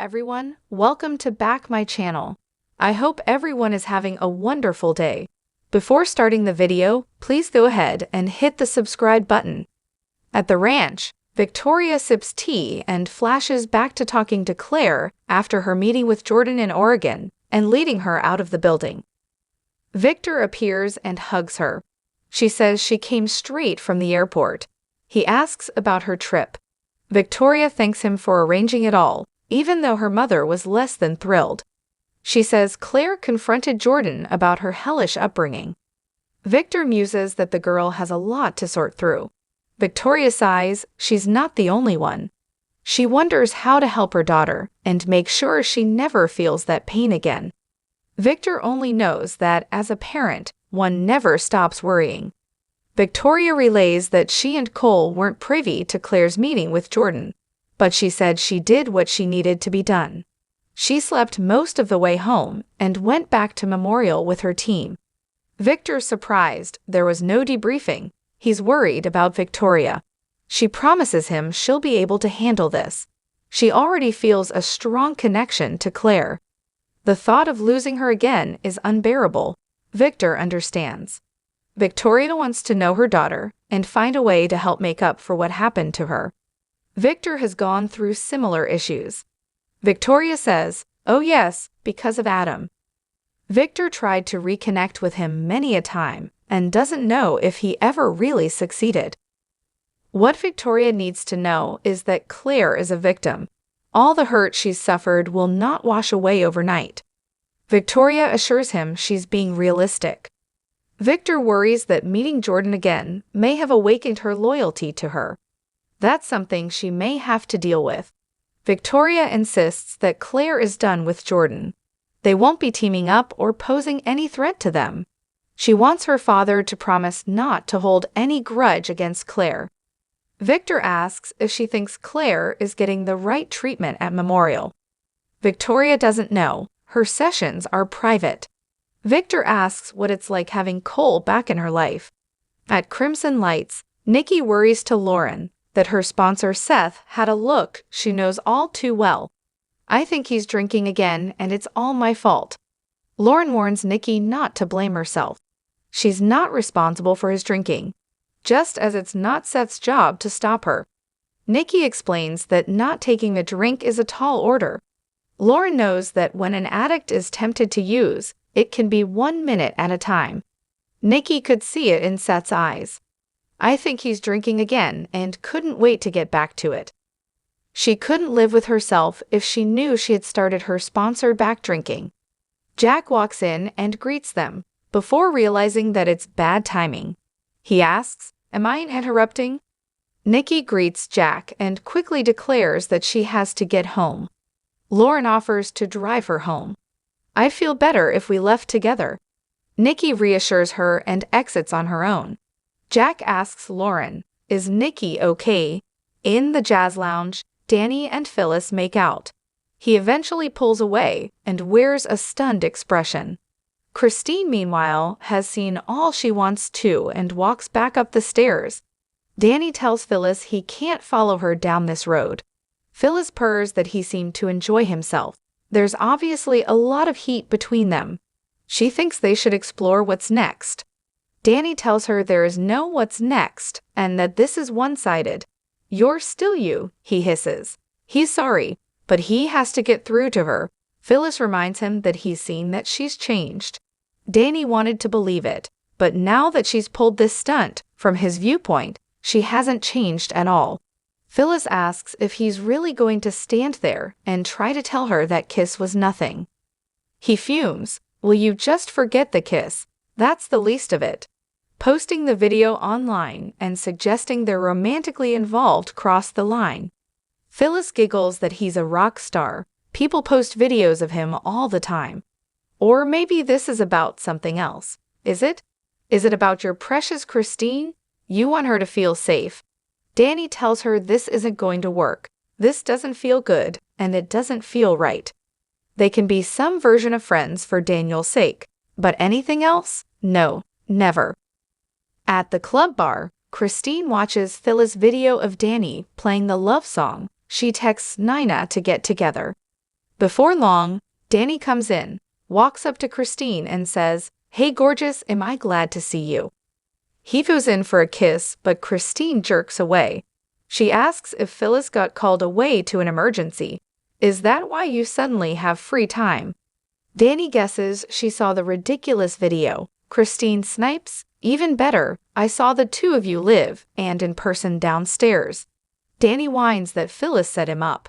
everyone, welcome to back my channel. I hope everyone is having a wonderful day. Before starting the video, please go ahead and hit the subscribe button. At the ranch, Victoria sips tea and flashes back to talking to Claire after her meeting with Jordan in Oregon and leading her out of the building. Victor appears and hugs her. She says she came straight from the airport. He asks about her trip. Victoria thanks him for arranging it all, even though her mother was less than thrilled. She says Claire confronted Jordan about her hellish upbringing. Victor muses that the girl has a lot to sort through. Victoria sighs, she's not the only one. She wonders how to help her daughter and make sure she never feels that pain again. Victor only knows that, as a parent, one never stops worrying. Victoria relays that she and Cole weren't privy to Claire's meeting with Jordan, but she said she did what she needed to be done. She slept most of the way home and went back to Memorial with her team. Victor's surprised there was no debriefing. He's worried about Victoria. She promises him she'll be able to handle this. She already feels a strong connection to Claire. The thought of losing her again is unbearable. Victor understands. Victoria wants to know her daughter and find a way to help make up for what happened to her. Victor has gone through similar issues. Victoria says, "Oh yes, because of Adam." Victor tried to reconnect with him many a time and doesn't know if he ever really succeeded. What Victoria needs to know is that Claire is a victim. All the hurt she's suffered will not wash away overnight. Victoria assures him she's being realistic. Victor worries that meeting Jordan again may have awakened her loyalty to her. That's something she may have to deal with. Victoria insists that Claire is done with Jordan. They won't be teaming up or posing any threat to them. She wants her father to promise not to hold any grudge against Claire. Victor asks if she thinks Claire is getting the right treatment at Memorial. Victoria doesn't know. Her sessions are private. Victor asks what it's like having Cole back in her life. At Crimson Lights, Nikki worries to Lauren that her sponsor Seth had a look she knows all too well. "I think he's drinking again and it's all my fault." Lauren warns Nikki not to blame herself. She's not responsible for his drinking, just as it's not Seth's job to stop her. Nikki explains that not taking a drink is a tall order. Lauren knows that when an addict is tempted to use, it can be 1 minute at a time. Nikki could see it in Seth's eyes. "I think he's drinking again and couldn't wait to get back to it." She couldn't live with herself if she knew she had started her sponsor back drinking. Jack walks in and greets them, before realizing that it's bad timing. He asks, "Am I interrupting?" Nikki greets Jack and quickly declares that she has to get home. Lauren offers to drive her home. "I'd feel better if we left together." Nikki reassures her and exits on her own. Jack asks Lauren, "Is Nikki okay?" In the jazz lounge, Danny and Phyllis make out. He eventually pulls away and wears a stunned expression. Christine, meanwhile, has seen all she wants to and walks back up the stairs. Danny tells Phyllis he can't follow her down this road. Phyllis purrs that he seemed to enjoy himself. There's obviously a lot of heat between them. She thinks they should explore what's next. Danny tells her there is no what's next and that this is one-sided. "You're still you," he hisses. He's sorry, but he has to get through to her. Phyllis reminds him that he's seen that she's changed. Danny wanted to believe it, but now that she's pulled this stunt, from his viewpoint, she hasn't changed at all. Phyllis asks if he's really going to stand there and try to tell her that kiss was nothing. He fumes. "Will you just forget the kiss? That's the least of it." Posting the video online and suggesting they're romantically involved crossed the line. Phyllis giggles that he's a rock star. People post videos of him all the time. Or maybe this is about something else. Is it? Is it about your precious Christine? You want her to feel safe. Danny tells her this isn't going to work. This doesn't feel good, and it doesn't feel right. They can be some version of friends for Daniel's sake, but anything else? No, never. At the club bar, Christine watches Phyllis' video of Danny playing the love song. She texts Nina to get together. Before long, Danny comes in, walks up to Christine and says, "Hey gorgeous, am I glad to see you?" He goes in for a kiss, but Christine jerks away. She asks if Phyllis got called away to an emergency. "Is that why you suddenly have free time?" Danny guesses she saw the ridiculous video. Christine snipes, "Even better, I saw the two of you live and in person downstairs." Danny whines that Phyllis set him up.